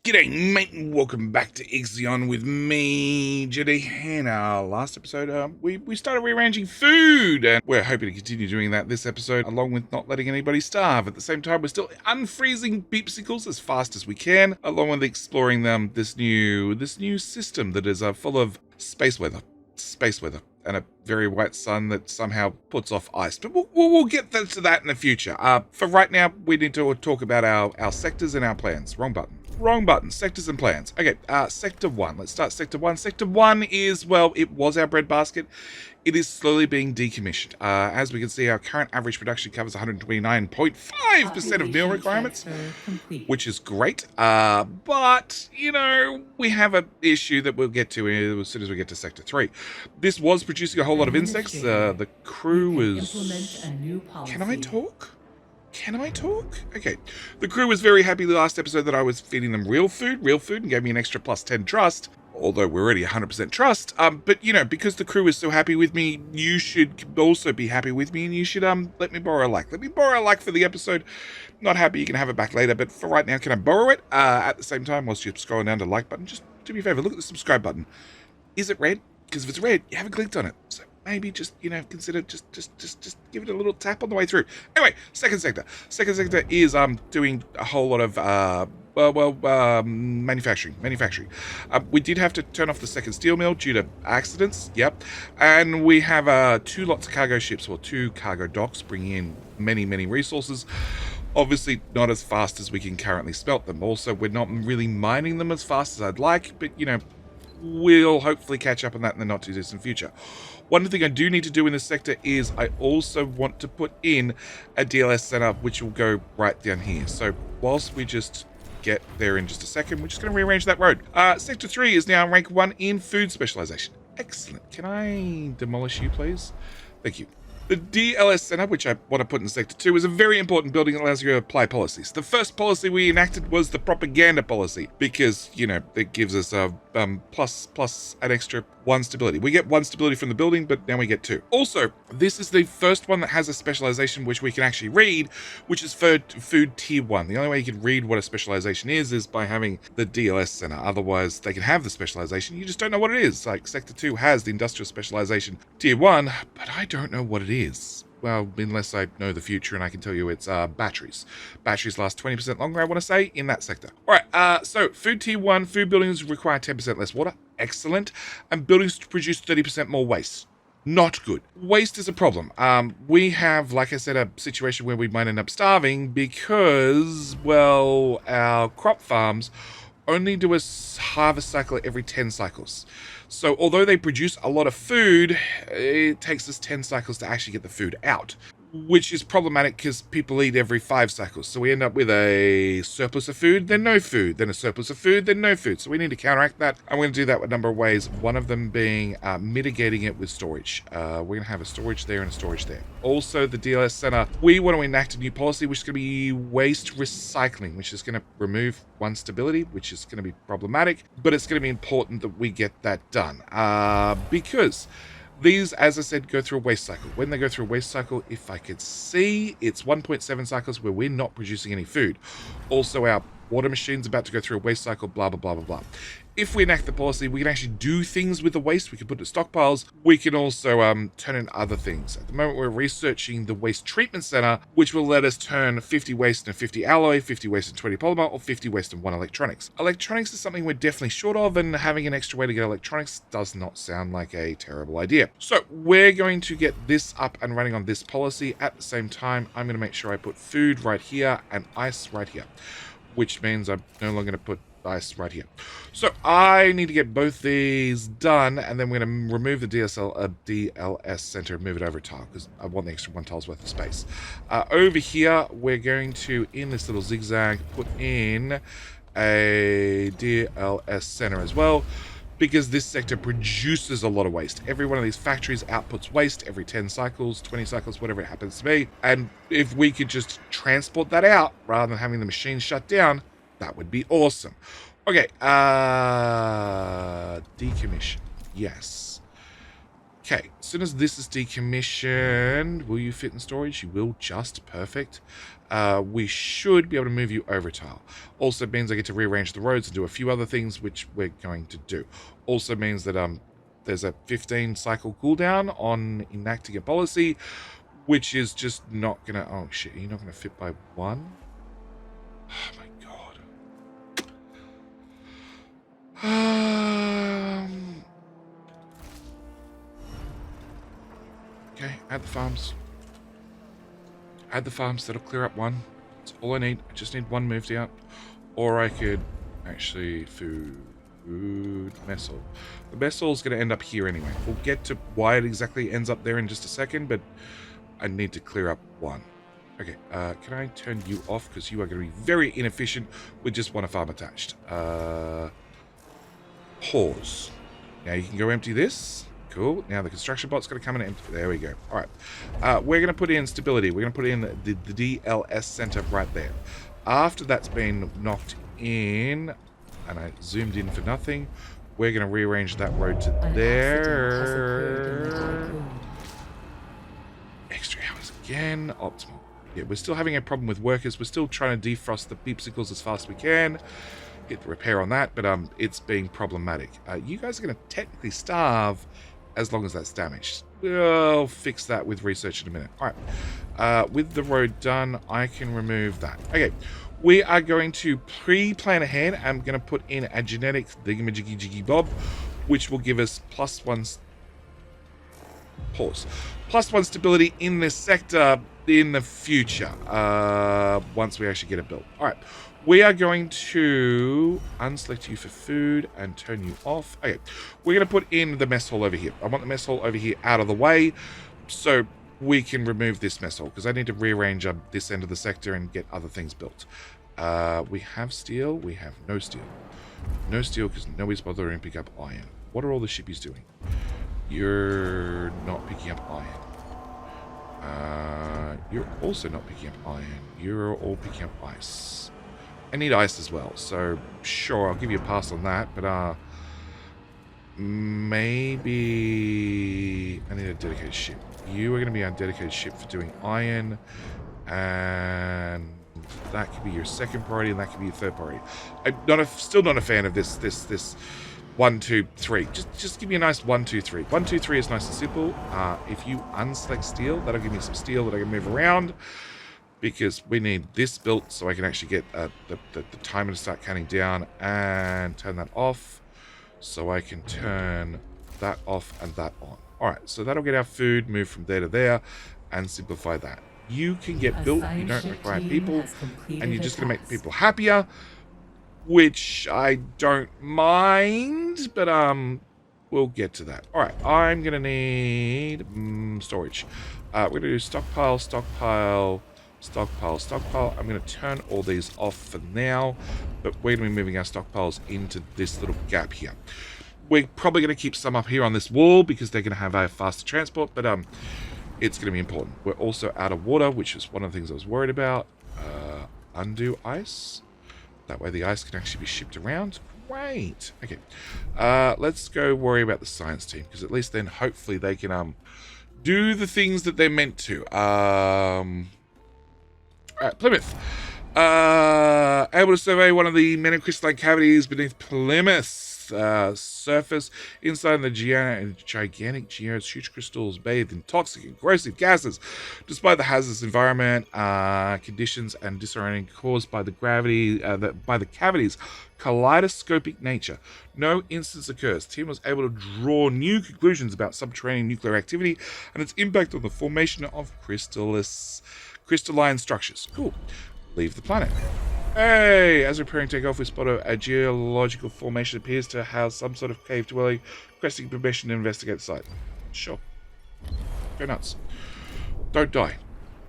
G'day, mate, and welcome back to Ixion with me, Jedi. In our last episode, we started rearranging food, and we're hoping to continue doing that this episode, along with not letting anybody starve. At the same time, we're still unfreezing beepsicles as fast as we can, along with exploring this new system that is full of space weather, and a very white sun that somehow puts off ice. But we'll get to that in the future. For right now, we need to talk about our sectors and our plans. Wrong button. Sectors and plans. Okay, Sector 1. Let's start Sector 1. Sector 1 is, well, it was our breadbasket. It is slowly being decommissioned. As we can see, our current average production covers 129.5% of meal requirements, which is great. But, we have an issue that we'll get to as soon as we get to Sector 3. This was producing a whole lot of insects. The crew was... Can I talk? Okay. The crew was very happy the last episode that I was feeding them real food, and gave me an extra plus 10 trust, although we're already 100% trust. But, because the crew is so happy with me, you should also be happy with me, and you should, let me borrow a like. Let me borrow a like for the episode. Not happy, you can have it back later, but for right now, can I borrow it? At the same time, whilst you're scrolling down to the like button, just do me a favor, look at the subscribe button. Is it red? Because if it's red, you haven't clicked on it. So maybe just, consider just give it a little tap on the way through. Anyway, second sector. Second sector is doing a whole lot of manufacturing. We did have to turn off the second steel mill due to accidents. Yep. And we have 2 lots of cargo ships, or 2 cargo docks, bringing in many resources. Obviously not as fast as we can currently smelt them. Also, we're not really mining them as fast as I'd like, but we'll hopefully catch up on that in the not too distant future. One thing I do need to do in this sector is I also want to put in a DLS center, which will go right down here. So whilst we just get there in just a second, we're just going to rearrange that road. Sector 3 is now rank 1 in food specialization. Excellent. Can I demolish you, please? Thank you. The DLS Center, which I want to put in Sector 2, is a very important building that allows you to apply policies. The first policy we enacted was the propaganda policy, because, it gives us a plus an extra 1 stability. We get 1 stability from the building, but now we get 2. Also, this is the first one that has a specialization which we can actually read, which is for food tier 1. The only way you can read what a specialization is by having the DLS Center. Otherwise, they can have the specialization, you just don't know what it is. Like, Sector 2 has the industrial specialization tier 1, but I don't know what it is. Well, unless I know the future and I can tell you it's batteries. Batteries last 20% longer, I want to say, in that sector. All right, so food tier 1, food buildings require 10% less water. Excellent. And buildings produce 30% more waste. Not good. Waste is a problem. We have, like I said, a situation where we might end up starving because, well, our crop farms only do a harvest cycle every 10 cycles. So although they produce a lot of food, it takes us 10 cycles to actually get the food out, which is problematic because people eat every 5 cycles. So we end up with a surplus of food, then no food, then a surplus of food, then no food. So we need to counteract that. I'm going to do that a number of ways. One of them being mitigating it with storage. We're going to have a storage there and a storage there. Also, the DLS Center, we want to enact a new policy, which is going to be waste recycling, which is going to remove 1 stability, which is going to be problematic, but it's going to be important that we get that done. Because these, as I said, go through a waste cycle. When they go through a waste cycle, if I could see, it's 1.7 cycles where we're not producing any food. Also, our water machine's about to go through a waste cycle, blah, blah, blah, blah, blah. If we enact the policy, we can actually do things with the waste. We can put it in stockpiles. We can also turn in other things. At the moment, we're researching the Waste Treatment Center, which will let us turn 50 waste and 50 alloy, 50 waste and 20 polymer, or 50 waste and 1 electronics. Electronics is something we're definitely short of, and having an extra way to get electronics does not sound like a terrible idea. So we're going to get this up and running on this policy. At the same time, I'm going to make sure I put food right here and ice right here, which means I'm no longer going to put ice right here. So I need to get both these done, and then we're going to remove the DLS center and move it over a tile because I want the extra 1 tile's worth of space. Over here, we're going to, in this little zigzag, put in a DLS center as well, because this sector produces a lot of waste. Every one of these factories outputs waste every 10 cycles, 20 cycles, whatever it happens to be. And if we could just transport that out rather than having the machine shut down, that would be awesome. Okay, decommission. Yes. Okay, as soon as this is decommissioned, will you fit in storage? You will, just perfect. We should be able to move you over tile. Also means I get to rearrange the roads and do a few other things, which we're going to do. Also means that there's a 15 cycle cooldown on enacting a policy, which is just not gonna. Oh shit, you're not gonna fit by one. Oh my god. Okay, add the farms. Add the farms, that'll clear up one. That's all I need. I just need one moved out. Or I could actually food mess hall. The mess hall is going to end up here anyway. We'll get to why it exactly ends up there in just a second, but I need to clear up one. Okay, can I turn you off? Because you are going to be very inefficient with just one farm attached. Pause. Now you can go empty this. Cool. Now the construction bot's going to come in and empty. There we go. All right. We're going to put in stability. We're going to put in the DLS center right there. After that's been knocked in, and I zoomed in for nothing, we're going to rearrange that road to there. Extra hours again. Optimal. Yeah, we're still having a problem with workers. We're still trying to defrost the beepsicles as fast as we can. Get the repair on that, but it's being problematic. You guys are going to technically starve as long as that's damaged. We'll fix that with research in a minute. All right. With the road done, I can remove that. Okay. We are going to pre-plan ahead. I'm going to put in a genetic thingamajiggy-jiggy-bob, which will give us +1... Pause. +1 stability in this sector in the future, once we actually get it built. All right. We are going to unselect you for food and turn you off. Okay, we're going to put in the mess hall over here. I want the mess hall over here out of the way so we can remove this mess hall because I need to rearrange this end of the sector and get other things built. We have steel. We have no steel. No steel because nobody's bothering to pick up iron. What are all the shippies doing? You're not picking up iron. You're also not picking up iron. You're all picking up ice. I need ice as well, so sure, I'll give you a pass on that, but maybe I need a dedicated ship. You are going to be our dedicated ship for doing iron, and that could be your second priority, and that could be your third priority. I'm still not a fan of this 1, 2, 3. Just give me a nice 1, 2, 3. 1, 2, 3 is nice and simple. If you unselect steel, that'll give me some steel that I can move around. Because we need this built so I can actually get the timer to start counting down and turn that off. So I can turn that off and that on. Alright, so that'll get our food moved from there to there and simplify that. You can get built, you don't require people, and you're just going to make people happier, which I don't mind, but we'll get to that. Alright, I'm going to need storage. We're going to do stockpile, stockpile, stockpile, stockpile. I'm going to turn all these off for now, but we're going to be moving our stockpiles into this little gap here. We're probably going to keep some up here on this wall because they're going to have a faster transport, but it's going to be important. We're also out of water, which is one of the things I was worried about. Undo ice. That way the ice can actually be shipped around. Great. Okay. Let's go worry about the science team, because at least then hopefully they can do the things that they're meant to. Plymouth. Able to survey one of the many crystalline cavities beneath Plymouth's surface. Inside the gigantic geodes, huge crystals bathed in toxic and corrosive gases. Despite the hazardous environment, conditions, and disorienting caused by the gravity, by the cavity's kaleidoscopic nature, no instance occurs. The team was able to draw new conclusions about subterranean nuclear activity and its impact on the formation of crystalline structures. Cool. Leave the planet. Hey! As we're preparing to take off, we spot a geological formation that appears to house some sort of cave dwelling, requesting permission to investigate the site. Sure. Go nuts. Don't die.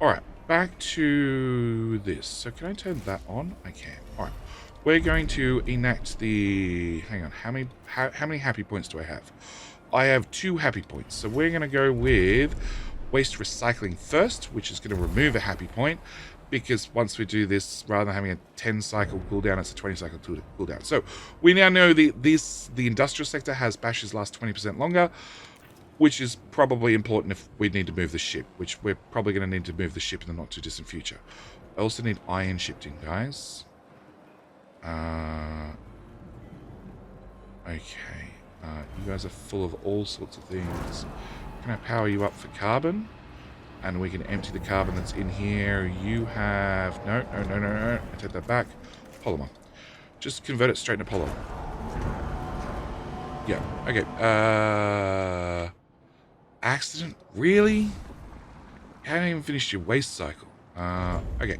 Alright, back to this. So can I turn that on? I can. Alright. We're going to enact the... Hang on, how many happy points do I have? I have 2 happy points. So we're going to go with waste recycling first, which is going to remove a happy point, because once we do this, rather than having a 10 cycle cooldown, it's a 20 cycle cooldown. So we now know the industrial sector has bashes last 20% longer. which is probably important if we need to move the ship, which we're probably going to need to move the ship in the not too distant future. I also need iron shipped in, guys. Okay. You guys are full of all sorts of things. Can I power you up for carbon? And we can empty the carbon that's in here. You have... No. I take that back. Polymer. Just convert it straight into polymer. Yeah. Okay. Accident? Really? You haven't even finished your waste cycle. Okay.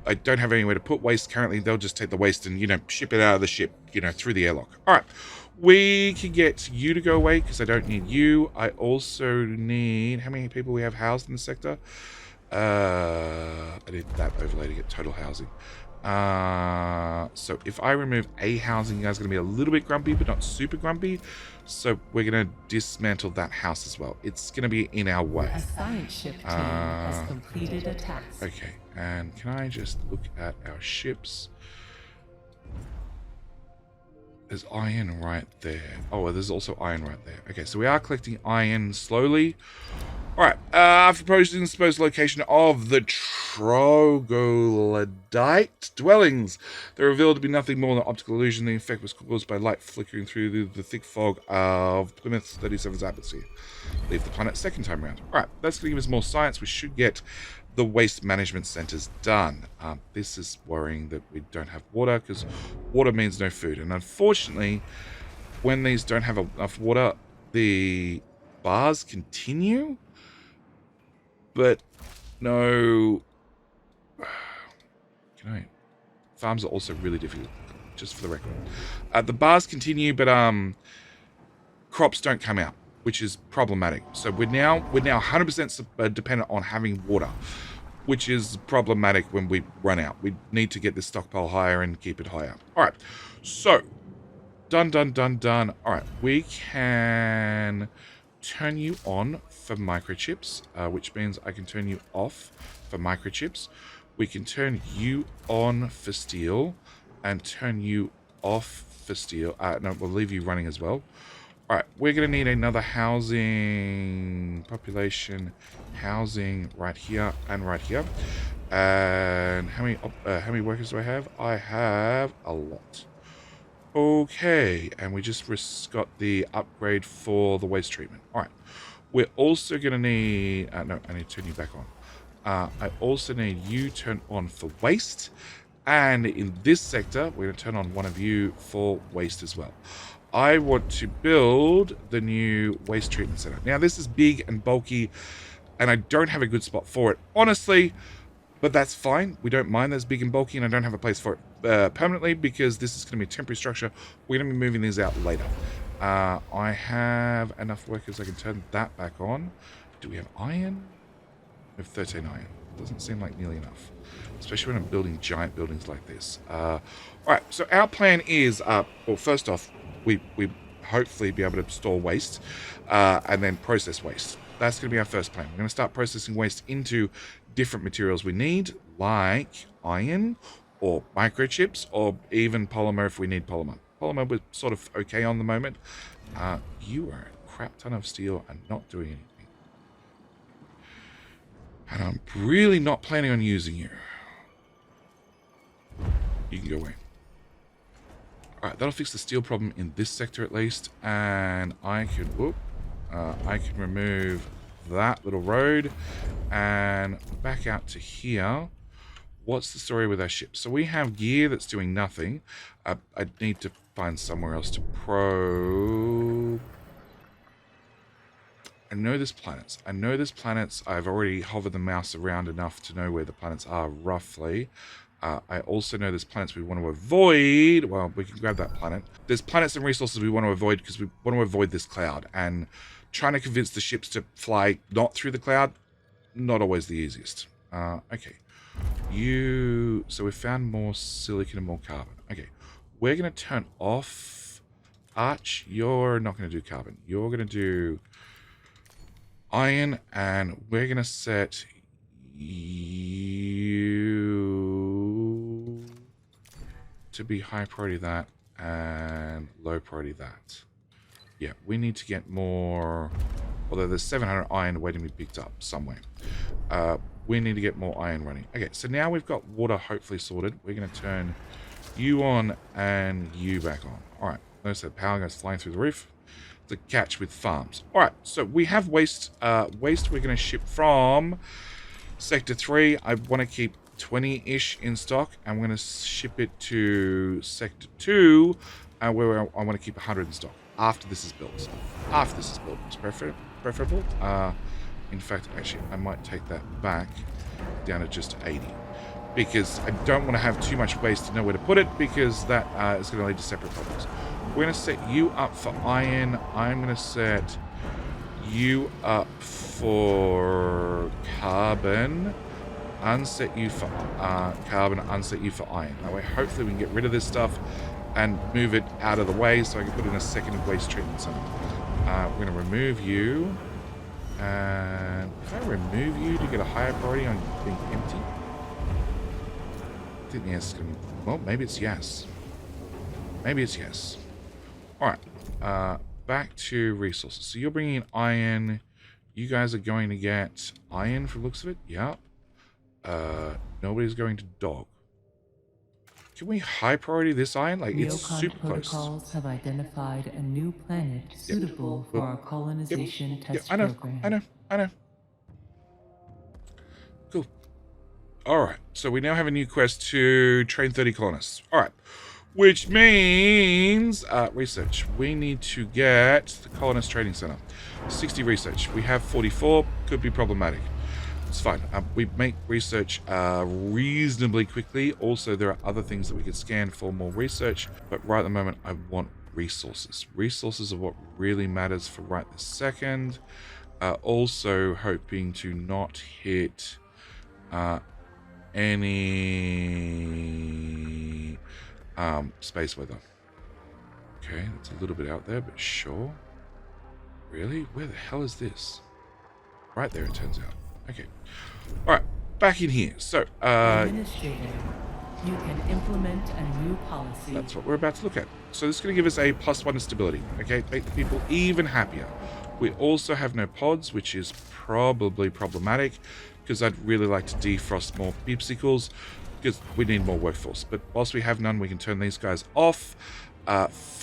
I don't have anywhere to put waste currently. They'll just take the waste and, ship it out of the ship, through the airlock. All right. We can get you to go away because I don't need you. I also need... How many people we have housed in the sector? I need that overlay to get total housing. So if I remove a housing, you guys are going to be a little bit grumpy, but not super grumpy. So we're going to dismantle that house as well. It's going to be in our way. A science ship team has completed a task. Okay, and can I just look at our ships? There's iron right there. Oh, there's also iron right there. Okay, so we are collecting iron slowly. Alright, after posting the supposed location of the troglodyte dwellings, they're revealed to be nothing more than an optical illusion. The effect was caused by light flickering through the thick fog of Plymouth 37's atmosphere. Leave the planet second time around. Alright, that's going to give us more science. We should get the waste management centers done. This is worrying that we don't have water, because water means no food. And unfortunately, when these don't have enough water, the bars continue. But no... Farms are also really difficult, just for the record. The bars continue, but crops don't come out, which is problematic. So we're now 100% dependent on having water, which is problematic when we run out. We need to get this stockpile higher and keep it higher. All right, so done. All right, we can turn you on for microchips, which means I can turn you off for microchips. We can turn you on for steel and turn you off for steel. No, we'll leave you running as well. All right, we're going to need another housing population, housing right here and right here. And how many workers do I have? I have a lot. Okay, and we just got the upgrade for the waste treatment. All right, we're also going to need... no, I need to turn you back on. I also need you turned on for waste. And in this sector, we're going to turn on one of you for waste as well. I want to build the new waste treatment center. Now, this is big and bulky, and I don't have a good spot for it, honestly, but that's fine. We don't mind that it's big and bulky, and I don't have a place for it permanently, because this is going to be a temporary structure. We're going to be moving these out later. I have enough workers I can turn that back on. Do we have iron? We have 13 iron. Doesn't seem like nearly enough, especially when I'm building giant buildings like this. All right, so our plan is, well, first off, we hopefully be able to store waste and then process waste. That's going to be our first plan. We're going to start processing waste into different materials we need, like iron or microchips or even polymer if we need polymer. Polymer we're sort of okay on the moment. You are a crap ton of steel and not doing anything. And I'm really not planning on using you. You can go away. Alright, that'll fix the steel problem in this sector at least. And I can remove that little road and back out to here. What's the story with our ship? So we have gear that's doing nothing. I need to find somewhere else to probe. I know there's planets. I've already hovered the mouse around enough to know where the planets are roughly. I also know there's planets we want to avoid. Well, we can grab that planet. There's planets and resources we want to avoid because we want to avoid this cloud. And trying to convince the ships to fly not through the cloud, not always the easiest. Okay. So we found more silicon and more carbon. Okay. We're going to turn off Arch. You're not going to do carbon. You're going to do iron, and we're going to set you to be high priority that and low priority that. Yeah, we need to get more Although there's 700 iron waiting to be picked up somewhere. We need to get more iron running. Okay, so now we've got water hopefully sorted. We're going to turn you on and you back on. All right, notice that power goes flying through the roof to catch with farms. All right, so we have waste. Waste we're going to ship from Sector 3. I want to keep 20-ish in stock. I'm going to ship it to Sector 2, where I want to keep 100 in stock. After this is built. After this is built, it's preferable. In fact, actually, I might take that back down to just 80. Because I don't want to have too much waste to know where to put it, because that is going to lead to separate problems. We're going to set you up for iron. I'm going to set you up for carbon. Unset you for carbon, unset you for iron. That way, hopefully, we can get rid of this stuff and move it out of the way so I can put in a second waste treatment center. We're going to remove you. And if I remove you to get a higher priority on being empty? I think the answer is going to be, well, maybe it's yes. Maybe it's yes. Alright, back to resources. So you're bringing in iron. You guys are going to get iron for the looks of it. Yeah. Nobody's going to dog. Can we high priority this iron? Like, it's super close. Protocols have identified a new planet suitable for our colonization test program. I know. Cool. Alright, so we now have a new quest to train 30 colonists. Alright, which means research. We need to get the colonist training center. 60 research. We have 44. Could be problematic. It's fine. We make research reasonably quickly. Also, there are other things that we could scan for more research. But right at the moment, I want resources. Resources are what really matters for right this second. Also hoping to not hit any space weather. Okay, that's a little bit out there, but sure. Really? Where the hell is this? Right there, it turns out. Okay. Alright, back in here. So, Administrator, you can implement a new policy. That's what we're about to look at. So this is going to give us a +1 to stability. Okay, make the people even happier. We also have no pods, which is probably problematic, because I'd really like to defrost more beepsicles, because we need more workforce. But whilst we have none, we can turn these guys off. Food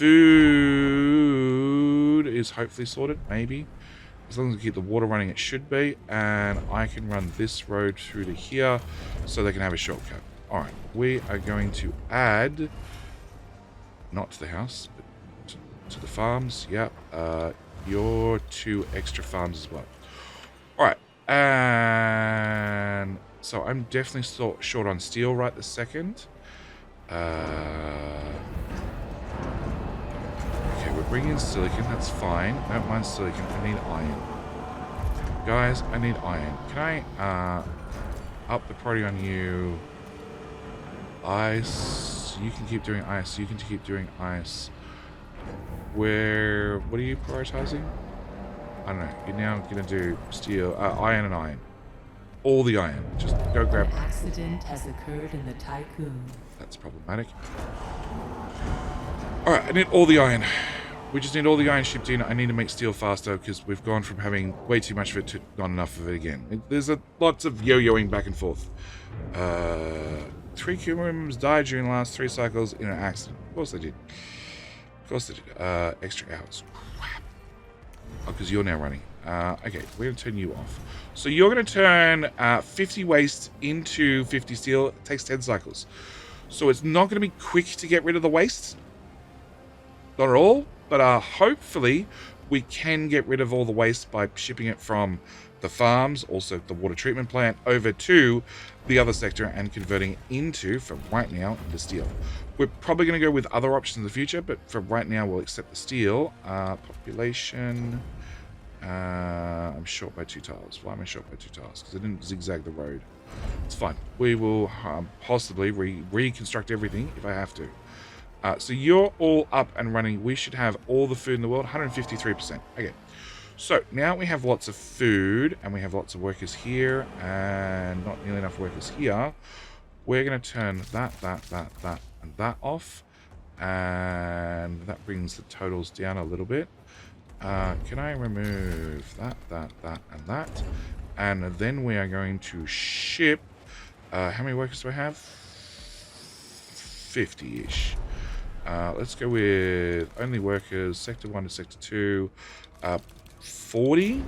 is hopefully sorted, maybe. As long as we keep the water running, it should be. And I can run this road through to here so they can have a shortcut. Alright, we are going to add, not to the house, but to the farms. Yep, your 2 extra farms as well. Alright, and so I'm definitely short on steel right this second. Okay, we're bringing in silicon, that's fine. I don't mind silicon, I need iron. Guys, I need iron. Can I up the priority on you? Ice. You can keep doing ice. You can keep doing ice. What are you prioritizing? I don't know. You're now going to do steel, iron and iron. All the iron. Just go grab. An accident has occurred in the Tiqqun. That's problematic. Alright, I need all the iron. We just need all the iron shipped in. I need to make steel faster because we've gone from having way too much of it to not enough of it again. There's lots of yo-yoing back and forth. 3 crew members died during the last 3 cycles in an accident. Of course they did. Of course they did. Extra hours. Crap. Oh, because you're now running. Okay, we're going to turn you off. So you're going to turn 50 waste into 50 steel. It takes 10 cycles. So it's not going to be quick to get rid of the waste. Not at all. But hopefully we can get rid of all the waste by shipping it from the farms, also the water treatment plant, over to the other sector and converting it into, for right now, into steel. We're probably going to go with other options in the future, but for right now we'll accept the steel. Population. I'm short by 2 tiles. Why am I short by 2 tiles? Because I didn't zigzag the road. It's fine. We will possibly reconstruct everything if I have to. So you're all up and running. We should have all the food in the world, 153%. Okay, so now we have lots of food and we have lots of workers here and not nearly enough workers here. We're going to turn that, and that off. And that brings the totals down a little bit. Can I remove that, and that? And then we are going to ship... how many workers do I have? 50-ish. Let's go with only workers, Sector 1 to Sector 2. 40?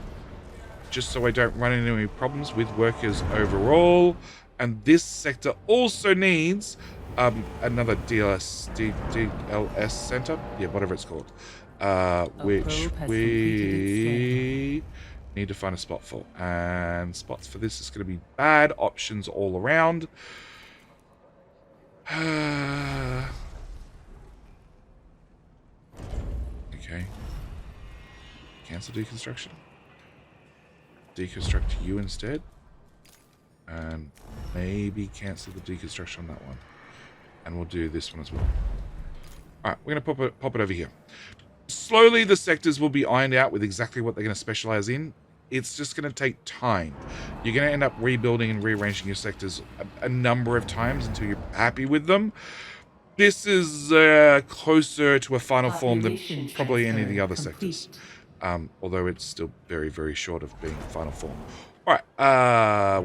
Just so I don't run into any problems with workers overall. And this sector also needs another DLS center. Yeah, whatever it's called. Which we need to find a spot for. And spots for this is going to be bad options all around. Okay. Cancel deconstruction. Deconstruct you instead. And maybe cancel the deconstruction on that one. And we'll do this one as well. Alright, we're going to pop it over here. Slowly the sectors will be ironed out with exactly what they're going to specialize in. It's just going to take time. You're going to end up rebuilding and rearranging your sectors a number of times until you're happy with them. This is closer to a final form than probably any of the other sectors. Although it's still very, very short of being final form. Alright,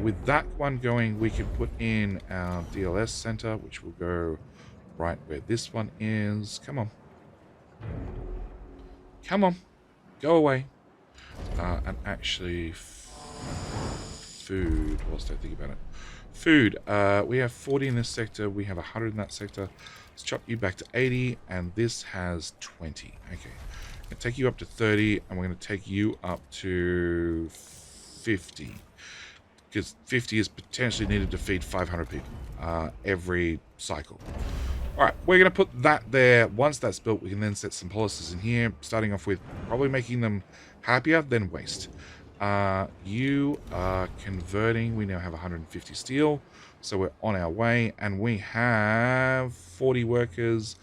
with that one going, we can put in our DLS center, which will go right where this one is. Come on. Come on. Go away. And actually, food, whilst I think about it. Food, we have 40 in this sector, we have 100 in that sector. Let's chop you back to 80, and this has 20. Okay. I'm going to take you up to 30, and we're going to take you up to 50. Because 50 is potentially needed to feed 500 people every cycle. Alright, we're going to put that there. Once that's built, we can then set some policies in here, starting off with probably making them happier than waste. You are converting. We now have 150 steel, so we're on our way, and we have 40 workers,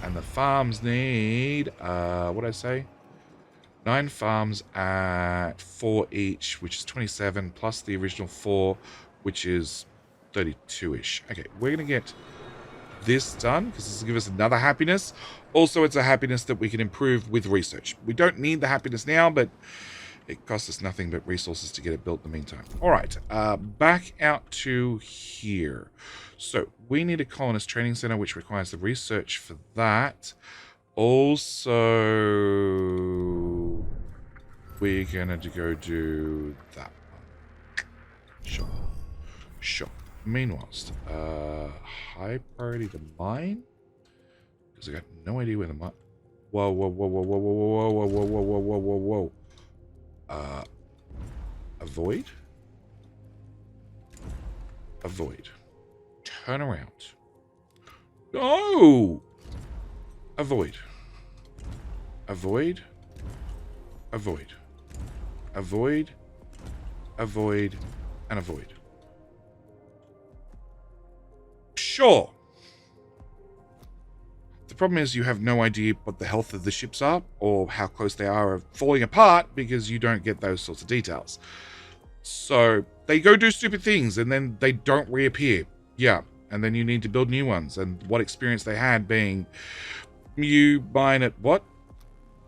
and the farms need, what did I say? 9 farms at 4 each, which is 27, plus the original 4, which is 32-ish. Okay, we're going to get this done, because this will give us another happiness. Also, it's a happiness that we can improve with research. We don't need the happiness now, but it costs us nothing but resources to get it built in the meantime. All right, back out to here. So we need a colonist training center, which requires the research for that. Also, we're gonna go do that one. Sure. Sure. Meanwhile, high priority to mine? Because I got no idea where the mine... Whoa, whoa, whoa, whoa, whoa, whoa, whoa, whoa, whoa, whoa, whoa, whoa, whoa. Avoid? Avoid. Turn around. No! Avoid. Avoid. Avoid. Avoid. Avoid. And avoid. Sure. The problem is you have no idea what the health of the ships are or how close they are of falling apart because you don't get those sorts of details. So they go do stupid things and then they don't reappear. Yeah. And then you need to build new ones. And what experience they had being you mine at what?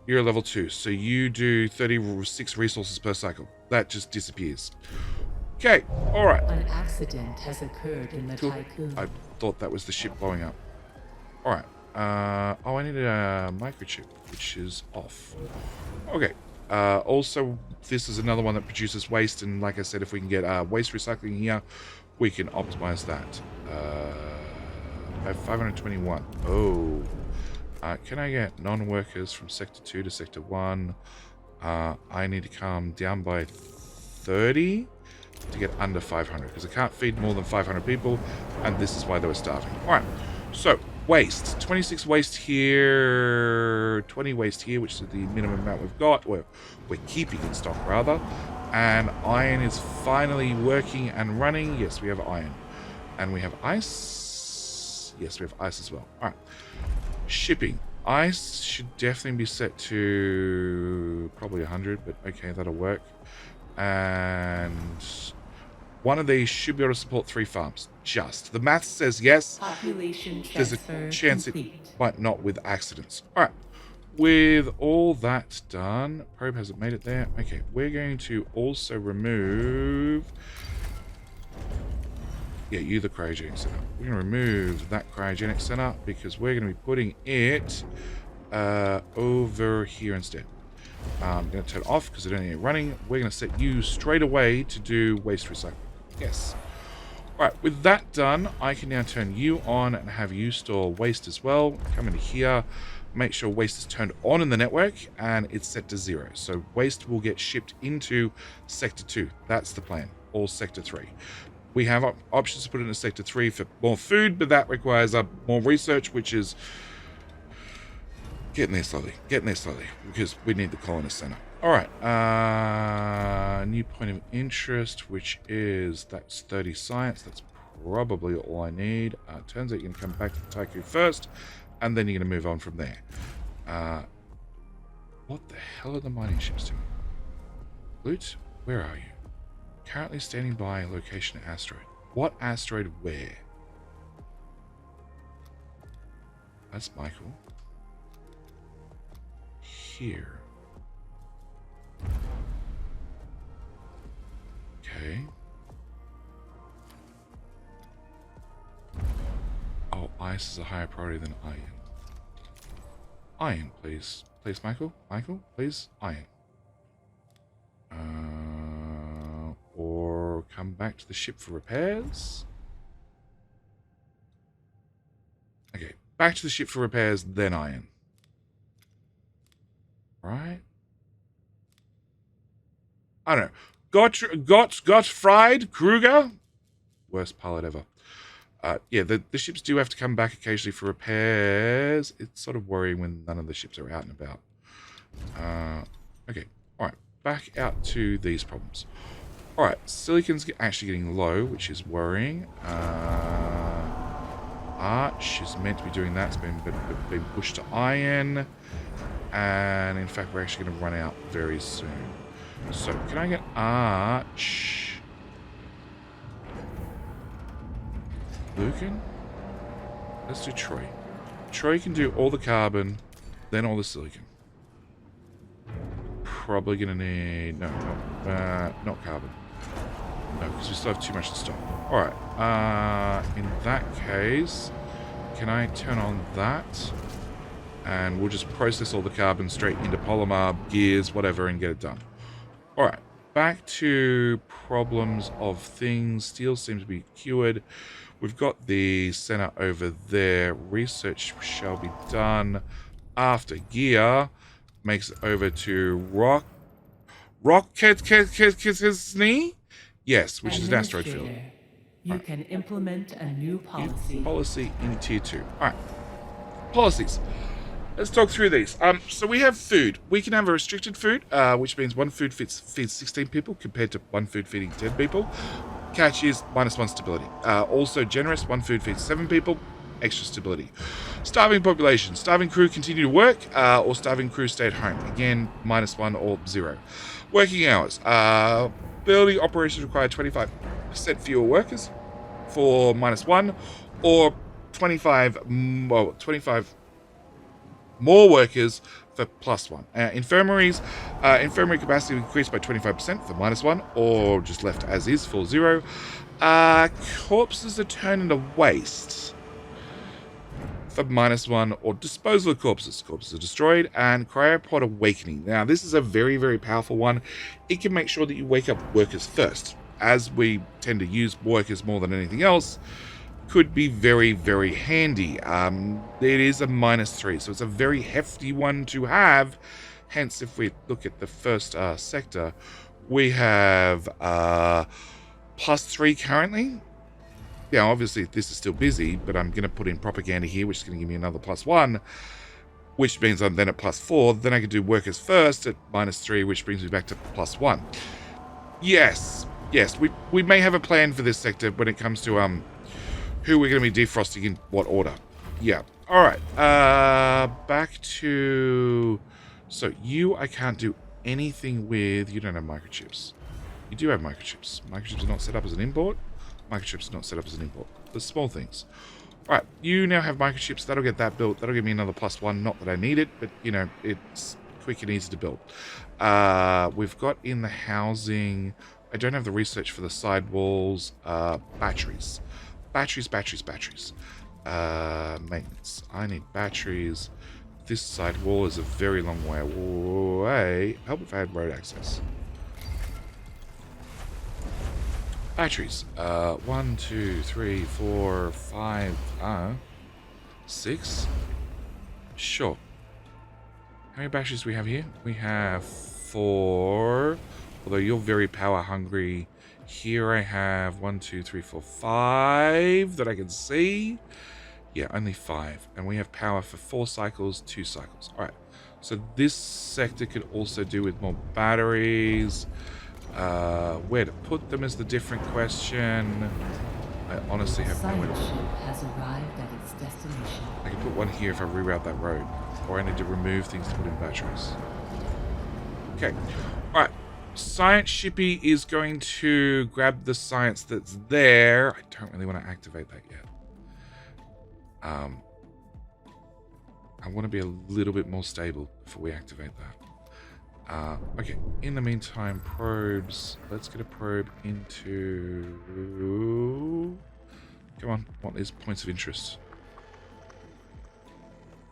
You're a level 2. So you do 36 resources per cycle. That just disappears. Okay, all right. An accident has occurred in the Tiqqun. I thought that was the ship blowing up. All right. Oh, I need a microchip, which is off. Okay. Also, this is another one that produces waste, and like I said, if we can get waste recycling here, we can optimize that. I have 521. Oh. Can I get non-workers from Sector 2 to Sector 1? I need to come down by 30 to get under 500, because I can't feed more than 500 people, and this is why they were starving. All right, so waste. 26 waste here, 20 waste here, which is the minimum amount we've got, or we're keeping in stock, rather. And iron is finally working and running. Yes, we have iron. And we have ice. Yes, we have ice as well. All right. Shipping. Ice should definitely be set to probably 100, but okay, that'll work. And one of these should be able to support 3 farms. Just. The math says yes. Population There's a chance complete. It might not with accidents. All right. with all that done, probe hasn't made it there. Okay, we're going to also remove... Yeah, you the cryogenic center. We're going to remove that cryogenic center because we're going to be putting it over here instead. I'm going to turn it off because I don't need it running. We're going to set you straight away to do waste recycling. Yes. Alright, with that done, I can now turn you on and have you store waste as well. Come into here, make sure waste is turned on in the network, and it's set to 0. So waste will get shipped into Sector 2. That's the plan, or Sector 3. We have options to put it into Sector 3 for more food, but that requires more research, which is getting there slowly, because we need the colonist center. Alright, new point of interest, which is, that's 30 science. That's probably all I need. Turns out you're going to come back to the Tiqqun first, and then you're going to move on from there. What the hell are the mining ships doing? Loot, where are you? Currently standing by location asteroid. What asteroid where? That's Michael. Here. Okay. Oh, ice is a higher priority than iron. Iron, please. Please, Michael. Michael, please. Iron. Or come back to the ship for repairs. Okay, back to the ship for repairs, then iron. Right? I don't know. Got fried, Kruger? Worst pilot ever. Yeah, the ships do have to come back occasionally for repairs. It's sort of worrying when none of the ships are out and about. Okay, alright. Back out to these problems. Alright, silicon's actually getting low, which is worrying. Arch is meant to be doing that. It's been pushed to iron. And in fact, we're actually going to run out very soon. So, can I get Arch? Lucan? Let's do Troy. Troy can do all the carbon, then all the silicon. Probably going to need... No, not carbon. No, because we still have too much to stop. Alright, in that case, can I turn on that? And we'll just process all the carbon straight into polymer, gears, whatever, and get it done. Alright, back to problems of things. Steel seems to be cured. We've got the center over there. Research shall be done after gear. Makes it over to Rocketsney? Yes, which is an asteroid field. You can implement a new policy. Policy in tier 2. Alright. Policies. Let's talk through these. So we have food. We can have a restricted food, which means one food feeds 16 people compared to one food feeding 10 people. Catch is -1 stability. Also generous, one food feeds 7 people, extra stability. Starving population. Starving crew continue to work, or starving crew stay at home. Again, -1 or 0. Working hours. Building operations require 25% fewer workers for -1, or 25 more workers for +1. Infirmaries, infirmary capacity increased by 25% for -1, or just left as is, full 0. Corpses are turned into waste for -1, or disposal of corpses. Corpses are destroyed, and cryopod awakening. Now, this is a very, very powerful one. It can make sure that you wake up workers first, as we tend to use workers more than anything else. Could be very, very handy. It is a -3, so it's a very hefty one to have. Hence, if we look at the first sector, we have +3 currently. Now, obviously, this is still busy, but I'm going to put in propaganda here, which is going to give me another +1, which means I'm then at +4. Then I can do workers first at -3, which brings me back to +1. Yes, we may have a plan for this sector when it comes to who we're going to be defrosting in what order. Yeah. All right. Back to... So you, I can't do anything with. You don't have microchips. You do have microchips. Microchips are not set up as an import. Microchips are not set up as an import. The small things. All right, you now have microchips. That'll get that built. That'll give me another +1. Not that I need it, but, you know, it's quick and easy to build. We've got in the housing... I don't have the research for the side walls. Batteries. Batteries. Maintenance. I need batteries. This side wall is a very long way away. Help if I had road access. Batteries. 1, 2, 3, 4, 5, 6. Sure. How many batteries do we have here? We have 4. Although you're very power hungry. Here I have 1, 2, 3, 4, 5 that I can see. Yeah, only 5. And we have power for 4 cycles, 2 cycles. All right. So this sector could also do with more batteries. Where to put them is the different question. I honestly have no idea. Has arrived at its destination. I can put one here if I reroute that road. Or I need to remove things to put in batteries. Okay. Alright. Science Shippy is going to grab the science that's there. I don't really want to activate that yet. I want to be a little bit more stable before we activate that. Okay, in the meantime, probes. Let's get a probe into... Come on, want these points of interest.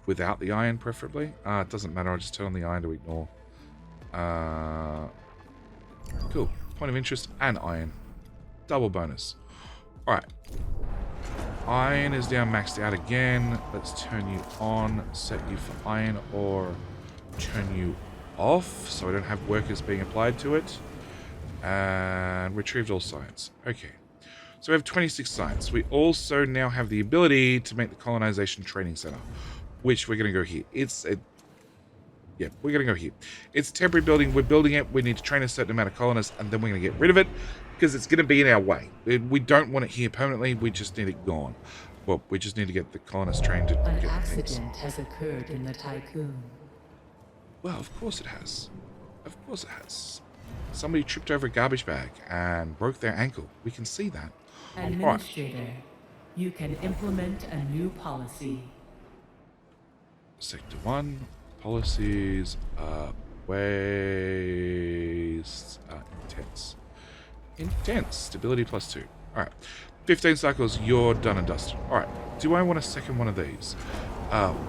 Without the iron, preferably. It doesn't matter, I'll just turn on the iron to ignore. Cool, point of interest and iron. Double bonus. Alright. Iron is down, maxed out again. Let's turn you on, set you for iron, or turn you off so I don't have workers being applied to it. And retrieved all science. Okay. So we have 26 science. We also now have the ability to make the colonization training center, which we're going to go here. Yeah, we're going to go here. It's a temporary building. We're building it. We need to train a certain amount of colonists, and then we're going to get rid of it because it's going to be in our way. We don't want it here permanently. We just need it gone. Well, we just need to get the colonists trained to An get accident has occurred in the Tiqqun. Well, of course it has. Of course it has. Somebody tripped over a garbage bag and broke their ankle. We can see that. Administrator, you can implement a new policy. Sector 1, policies, waste, intense. Intense, stability +2. Alright, 15 cycles, you're done and dusted. Alright, do I want a second one of these?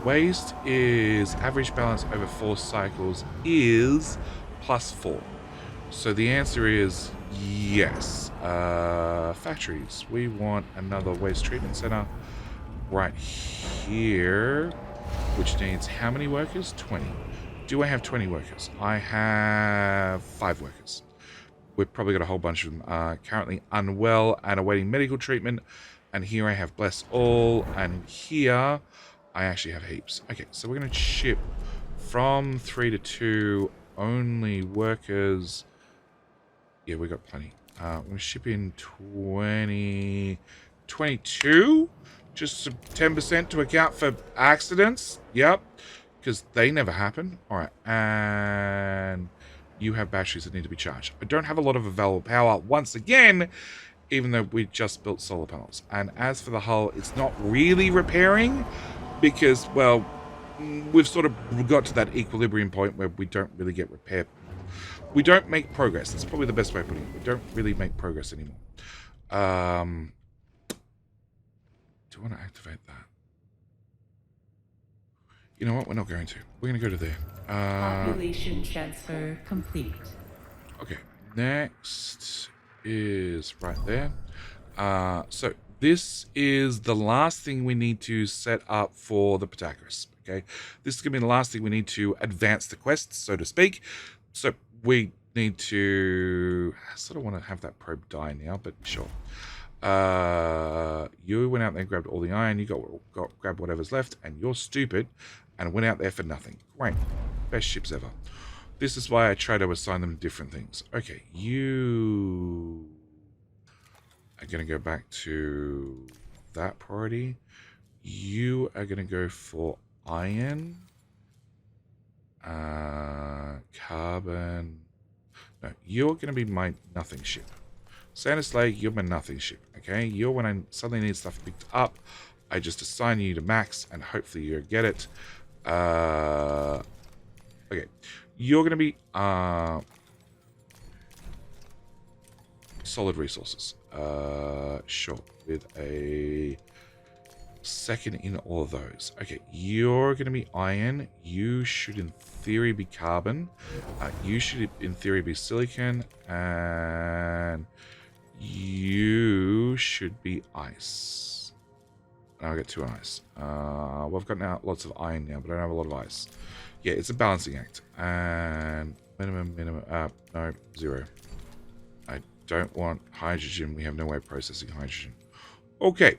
Waste is average balance over 4 cycles is +4. So the answer is yes. Factories. We want another waste treatment center right here, which needs how many workers? 20. Do I have 20 workers? I have 5 workers. We've probably got a whole bunch of them currently unwell and awaiting medical treatment. And here I have bless all. And here I actually have heaps. Okay, so we're going to ship from 3 to 2 only workers. Yeah, we got plenty. We're going to ship in 22. Just 10% to account for accidents. Yep. Because they never happen. Alright. And you have batteries that need to be charged. I don't have a lot of available power once again, even though we just built solar panels. And as for the hull, it's not really repairing because, well, we've sort of got to that equilibrium point where we don't really get repair. We don't make progress. That's probably the best way of putting it. We don't really make progress anymore. Do I want to activate that? You know what? We're not going to. We're going to go to there. Population transfer complete. Okay. Next is right there. So this is the last thing we need to set up for the Protagoras. Okay. This is going to be the last thing we need to advance the quest, so to speak. So we need to... I sort of want to have that probe die now, but sure. You went out there and grabbed all the iron. You got grabbed whatever's left, and you're stupid and went out there for nothing. Great. Best ships ever. This is why I try to assign them different things. Okay, you are going to go back to that priority. You are going to go for iron. Carbon. No, you're going to be my nothing ship. Santa Slay, you're my nothing ship. Okay, you're when I suddenly need stuff picked up. I just assign you to max, and hopefully you'll get it. Okay, you're going to be solid resources. Sure, with a second in all of those. Okay, you're going to be iron. You should, in theory, be carbon. You should, in theory, be silicon. And you should be ice. And I'll get 2 on ice. Well, I've got now lots of iron now, but I don't have a lot of ice. Yeah, it's a balancing act. And minimum, no, 0. I don't want hydrogen. We have no way of processing hydrogen. Okay.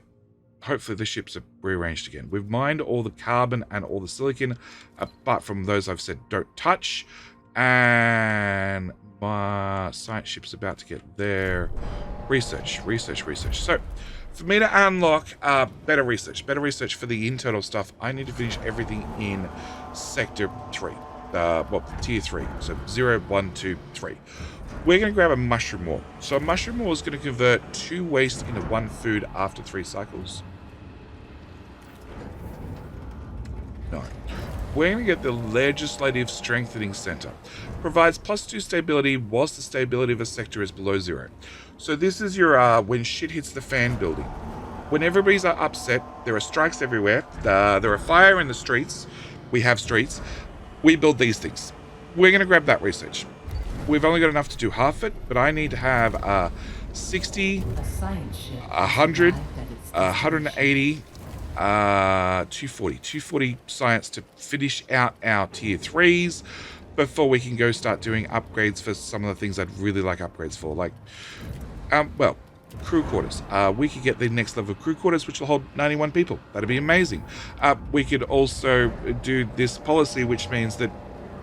Hopefully the ships are rearranged again. We've mined all the carbon and all the silicon, apart from those I've said don't touch. And my science ship's about to get their research. So, for me to unlock better research for the internal stuff, I need to finish everything in Sector 3. Well, Tier 3. So 0, 1, 2, 3. We're going to grab a mushroom wall. So a mushroom wall is going to convert 2 waste into 1 food after 3 cycles. No. We're going to get the Legislative Strengthening Center. Provides +2 stability whilst the stability of a sector is below 0. So this is your when shit hits the fan building. When everybody's upset, there are strikes everywhere. There are fire in the streets. We have streets. We build these things. We're going to grab that research. We've only got enough to do half it, but I need to have 60, 100, 180, 240 science to finish out our tier 3s before we can go start doing upgrades for some of the things I'd really like upgrades for, like, well, crew quarters. We could get the next level of crew quarters, which will hold 91 people. That'd be amazing. We could also do this policy, which means that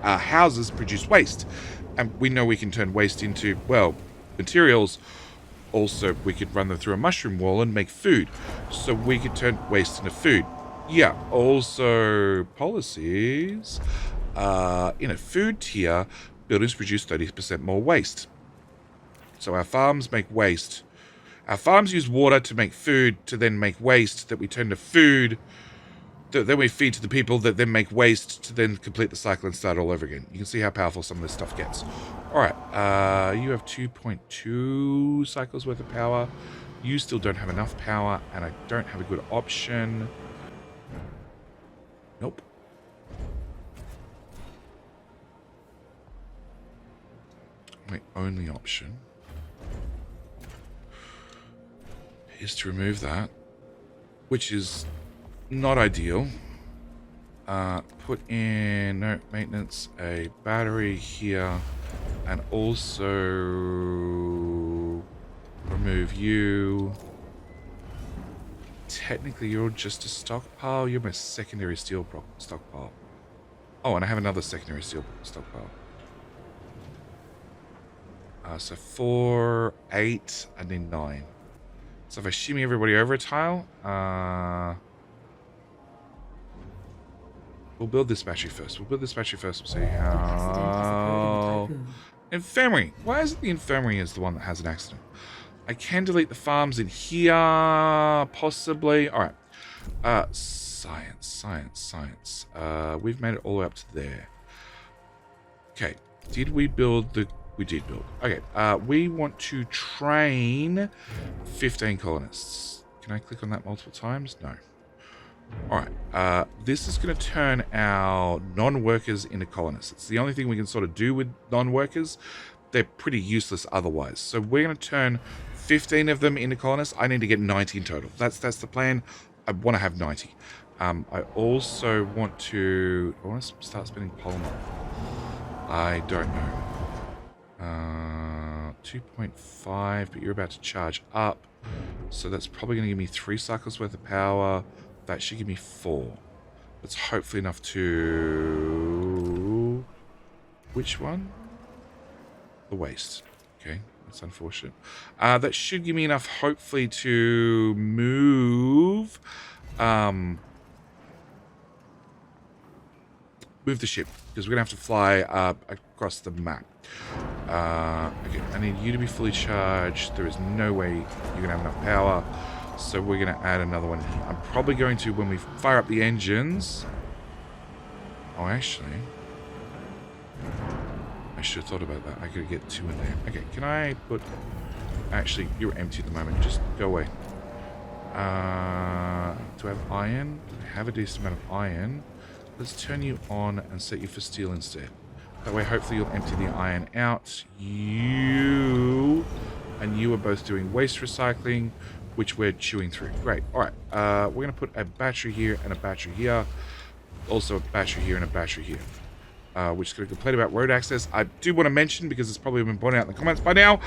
houses produce waste. And we know we can turn waste into, well, materials. Also, we could run them through a mushroom wall and make food. So we could turn waste into food. Yeah, also policies. In a food tier, buildings produce 30% more waste. So our farms make waste. Our farms use water to make food, to then make waste that we turn to food, that then we feed to the people, that then make waste to then complete the cycle and start all over again. You can see how powerful some of this stuff gets. All right, you have 2.2 cycles worth of power. You still don't have enough power, and I don't have a good option. Nope. My only option is to remove that, which is not ideal. Put in, no, maintenance, a battery here, and also remove you. Technically, you're just a stockpile. You're my secondary steel stockpile. Oh, and I have another secondary steel stockpile. So 4, 8, and then 9. So if I shimmy everybody over a tile, we'll build this battery first. We'll see how... Infirmary. Why is it the infirmary is the one that has an accident? I can delete the farms in here, possibly. All right. Science. We've made it all the way up to there. Okay. Did we build the... We did build. Okay, we want to train 15 colonists. Can I click on that multiple times? No. Alright, this is going to turn our non-workers into colonists. It's the only thing we can sort of do with non-workers. They're pretty useless otherwise. So we're going to turn 15 of them into colonists. I need to get 90 in total. That's the plan. I want to have 90. I also want to... I want to start spending polymer. I don't know. 2.5, but you're about to charge up, so that's probably going to give me 3 cycles worth of power. That should give me 4. That's hopefully enough to... Which one? The waste. Okay, that's unfortunate. That should give me enough, hopefully, to move... move the ship, because we're going to have to fly across the map. Okay, I need you to be fully charged. There is no way you're going to have enough power. So we're going to add another one here. I'm probably going to, when we fire up the engines... Oh, actually... I should have thought about that. I could get 2 in there. Okay, can I put... Actually, you're empty at the moment. Just go away. Do I have iron? I have a decent amount of iron. Let's turn you on and set you for steel instead. That way, hopefully, you'll empty the iron out. You and you are both doing waste recycling, which we're chewing through. Great. All right. We're going to put a battery here and a battery here. Also, a battery here and a battery here. Which is going to complain about road access. I do want to mention, because it's probably been pointed out in the comments by now,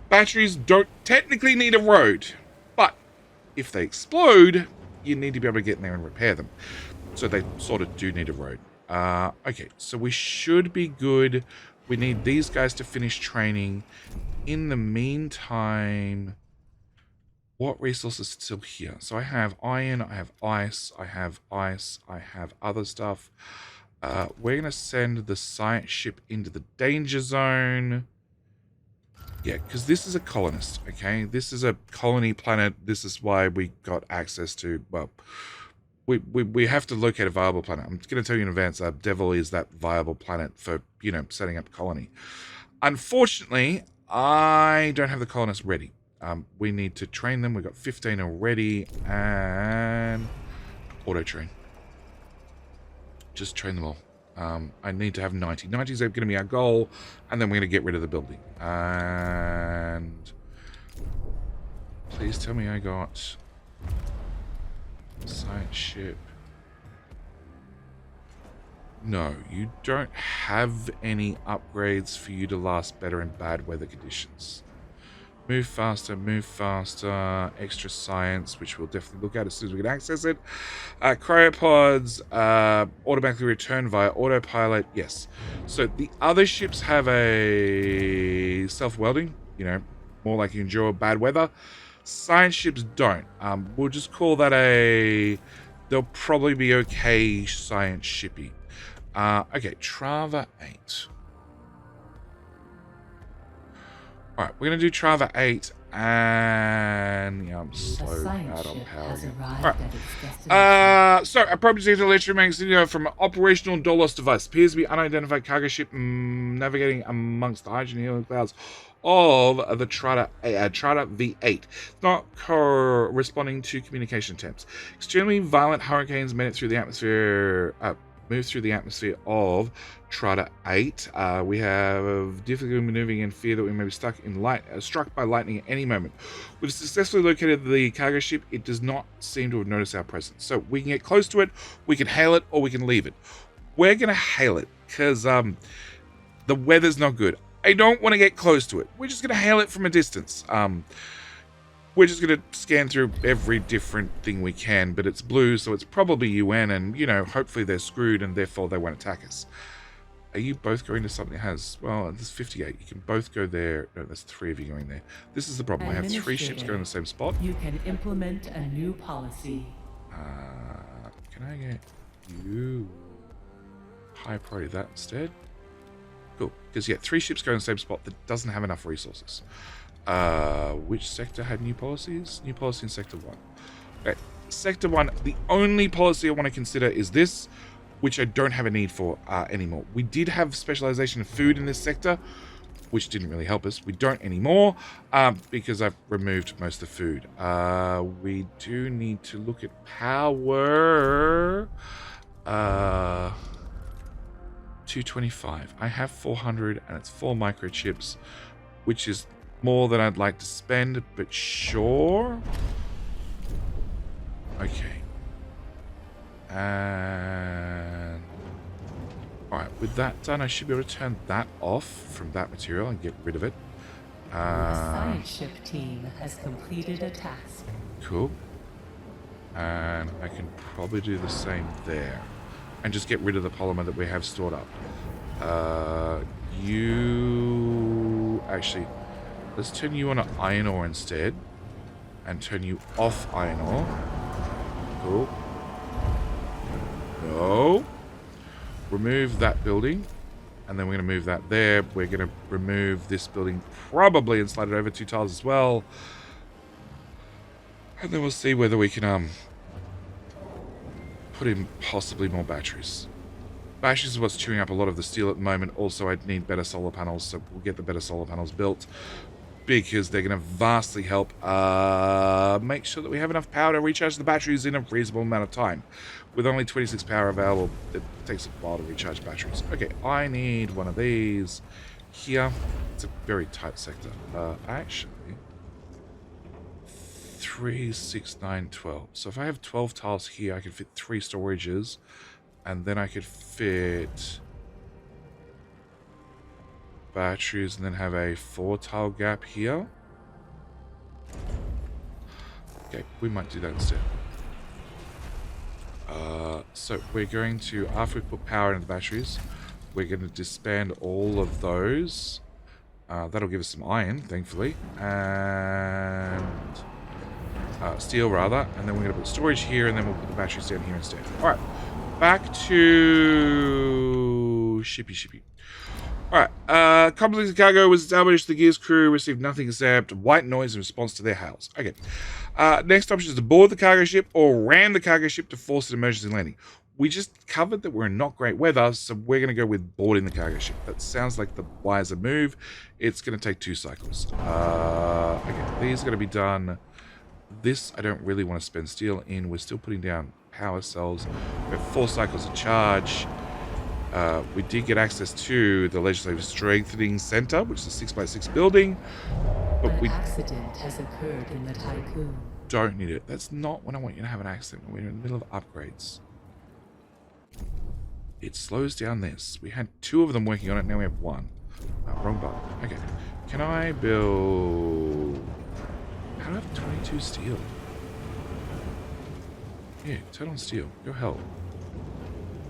batteries don't technically need a road. But if they explode, you need to be able to get in there and repair them. So they sort of do need a road. Okay, so we should be good. We need these guys to finish training. In the meantime, what resources are still here? So I have iron, I have ice, I have other stuff. We're going to send the science ship into the danger zone. Yeah, because this is a colonist, okay? This is a colony planet. This is why we got access to, well, we have to locate a viable planet. I'm going to tell you in advance, Devil is that viable planet for, you know, setting up a colony. Unfortunately, I don't have the colonists ready. We need to train them. We've got 15 already, and auto train. Just train them all. I need to have 90. 90 is going to be our goal, and then we're going to get rid of the building. And please tell me I got science ship. No, you don't have any upgrades for you to last better in bad weather conditions. Move faster, extra science, which we'll definitely look at as soon as we can access it. Cryopods, automatically return via autopilot, yes. So the other ships have a self-welding, you know, more like you endure bad weather. Science ships don't. We'll just call that a, they'll probably be okay science shippy. Okay, Trava 8. Alright, we're going to do Trava 8, and yeah, I'm slow out on power again. Alright, so appropriate telemetry makes video from an operational Dolos device. Appears to be unidentified cargo ship navigating amongst the hydrogen helium clouds of the Trada V8. It's not corresponding to communication attempts. Extremely violent hurricanes made it through the atmosphere. Move through the atmosphere of Trada 8. We have difficulty maneuvering and fear that we may be struck by lightning at any moment. We've successfully located the cargo ship. It does not seem to have noticed our presence. So we can get close to it, we can hail it, or we can leave it. We're going to hail it because the weather's not good. I don't want to get close to it. We're just going to hail it from a distance. We're just going to scan through every different thing we can, but it's blue, so it's probably UN, and, you know, hopefully they're screwed, and therefore they won't attack us. Are you both going to something that has, well, there's 58. You can both go there. No, there's 3 of you going there. This is the problem. I have 3 ships going in the same spot. You can implement a new policy. Can I get you high priority that instead? Cool. Because, yeah, 3 ships go in the same spot that doesn't have enough resources. Which sector had new policies? New policy in Sector 1. Okay, Sector 1, the only policy I want to consider is this, which I don't have a need for anymore. We did have specialization of food in this sector, which didn't really help us. We don't anymore, because I've removed most of the food. We do need to look at power. 225. I have 400, and it's 4 microchips, which is more than I'd like to spend, but sure. Okay. And alright, with that done, I should be able to turn that off from that material and get rid of it. The science ship team has completed a task. Cool. And I can probably do the same there. And just get rid of the polymer that we have stored up. You... Actually... Let's turn you on to iron ore instead. And turn you off iron ore. Cool. No. Remove that building. And then we're going to move that there. We're going to remove this building probably and slide it over 2 tiles as well. And then we'll see whether we can put in possibly more batteries. Batteries is what's chewing up a lot of the steel at the moment. Also, I'd need better solar panels, so we'll get the better solar panels built because they're going to vastly help make sure that we have enough power to recharge the batteries in a reasonable amount of time. With only 26 power available, it takes a while to recharge batteries. Okay, I need one of these here. It's a very tight sector. Actually, 3, 6, 9, 12. So if I have 12 tiles here, I can fit 3 storages, and then I could fit batteries and then have a 4 tile gap here. Okay, we might do that instead. So we're going to, after we put power into the batteries, we're going to disband all of those. That'll give us some iron, thankfully, and steel rather, and then we're going to put storage here, and then we'll put the batteries down here instead. All right, back to shippy. All right, complex cargo was established. The Gears crew received nothing except white noise in response to their hails. Okay, next option is to board the cargo ship or ram the cargo ship to force an emergency landing. We just covered that we're in not great weather, so we're going to go with boarding the cargo ship. That sounds like the wiser move. It's going to take 2 cycles. Okay, these are going to be done. This I don't really want to spend steel in. We're still putting down power cells. We have 4 cycles of charge. We did get access to the Legislative Strengthening Center, which is a 6x6 building. But An accident has occurred in the Tiqqun. Don't need it. That's not when I want you to have an accident. When we're in the middle of upgrades. It slows down this. We had 2 of them working on it. Now we have 1. Wrong button. Okay. Can I build... How do I have 22 steel? Yeah, turn on steel. Go hell.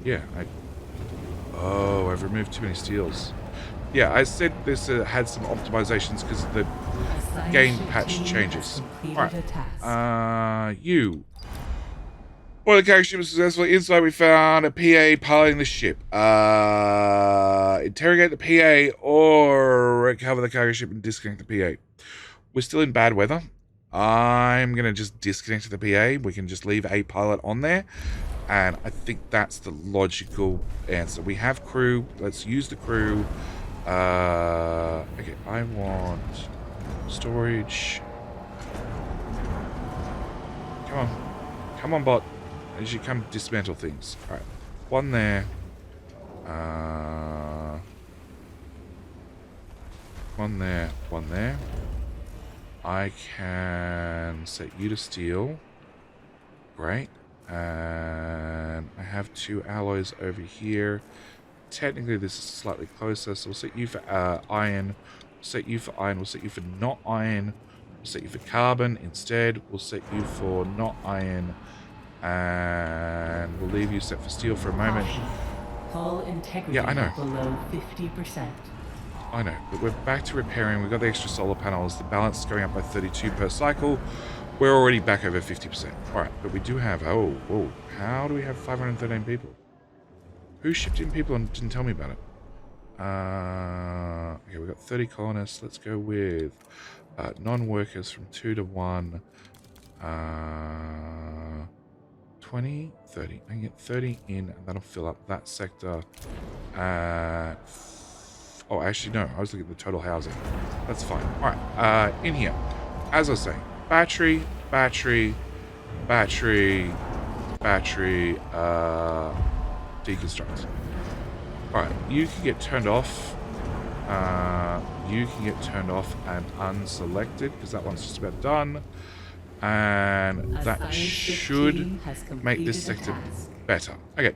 Yeah, Oh, I've removed too many steels. Yeah, I said this had some optimizations because the game patch changes. Alright. You. Well, the cargo ship was successfully inside. We found a PA piloting the ship. Interrogate the PA or recover the cargo ship and disconnect the PA. We're still in bad weather. I'm going to just disconnect the PA. We can just leave a pilot on there. And I think that's the logical answer. We have crew. Let's use the crew. Okay, I want storage. Come on. Come on, bot. As you come dismantle things. Alright. 1 there. 1 there. 1 there. I can set you to steel. Great. And I have 2 alloys over here. Technically this is slightly closer, so we'll set you for iron. We'll set you for iron. We'll set you for not iron. We'll set you for carbon instead. We'll set you for not iron. And we'll leave you set for steel for a moment. Hull integrity yeah, I know. Below 50%. I know, but we're back to repairing. We've got the extra solar panels. The balance is going up by 32 per cycle. We're already back over 50%. Alright, but we do have... Oh, whoa. How do we have 513 people? Who shipped in people and didn't tell me about it? Okay, we've got 30 colonists. Let's go with non-workers from 2 to 1. 20, 30. I can get 30 in, and that'll fill up that sector. Oh, actually, no. I was looking at the total housing. That's fine. Alright, in here. As I was saying, battery, deconstruct. Alright, you can get turned off. You can get turned off and unselected because that one's just about done. And that should make this sector better. Okay.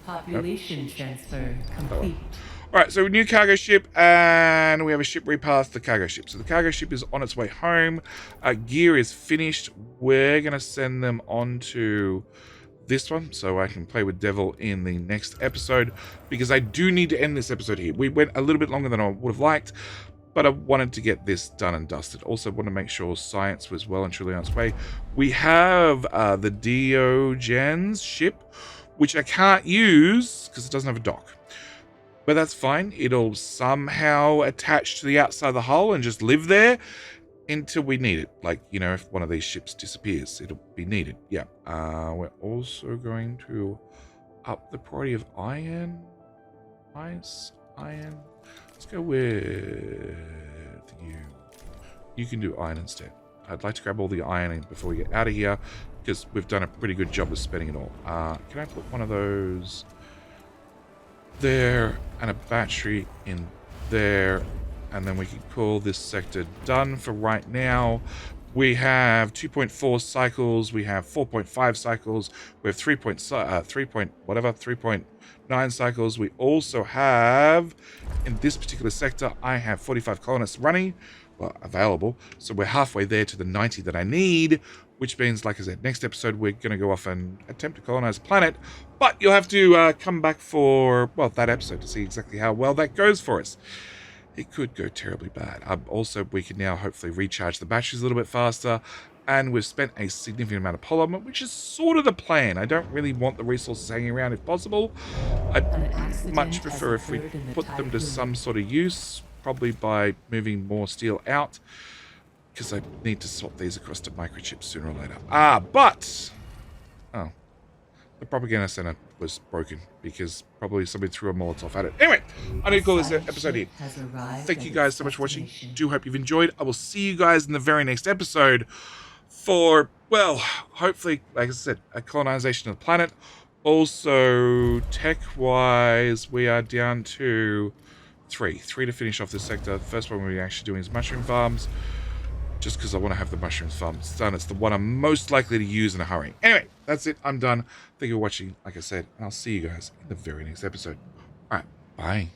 Population transfer complete. Alright, so new cargo ship, and we have a ship repath the cargo ship. So the cargo ship is on its way home. Gear is finished. We're going to send them on to this one, so I can play with Devil in the next episode, because I do need to end this episode here. We went a little bit longer than I would have liked, but I wanted to get this done and dusted. Also want to make sure science was well and truly on its way. We have the Diogenes ship, which I can't use because it doesn't have a dock. But that's fine. It'll somehow attach to the outside of the hull and just live there. until we need it. Like, you know, if one of these ships disappears, it'll be needed. Yeah. We're also going to up the priority of iron. Iron. Let's go with you. You can do iron instead. I'd like to grab all the iron in before we get out of here, because we've done a pretty good job of spending it all. Can I put one of those there and a battery in there, and then we can call this sector done for right now. We have 2.4 cycles, we have 4.5 cycles, we have 3.9 cycles. We also have, in this particular sector, I have 45 colonists running, well, available, so we're halfway there to the 90 that I need, which means, like I said, next episode we're going to go off and attempt to colonize a planet, but you'll have to come back for, well, that episode to see exactly how well that goes for us. It could go terribly bad. Also, we can now hopefully recharge the batteries a little bit faster, and we've spent a significant amount of polymer, which is sort of the plan. I don't really want the resources hanging around if possible. I'd much prefer if we put them to some sort of use, probably by moving more steel out, because I need to swap these across to microchips sooner or later. The propaganda center was broken because probably somebody threw a Molotov at it. Anyway, I need to call this episode here. Thank you guys so much for watching. Do hope you've enjoyed. I will see you guys in the very next episode for, well, hopefully, like I said, a colonization of the planet. Also, tech-wise, we are down to three to finish off this sector. The first one we're actually doing is mushroom farms, just because I want to have the mushroom farms done. It's the one I'm most likely to use in a hurry. Anyway, that's it. I'm done. Thank you for watching, like I said, and I'll see you guys in the very next episode. All right, bye.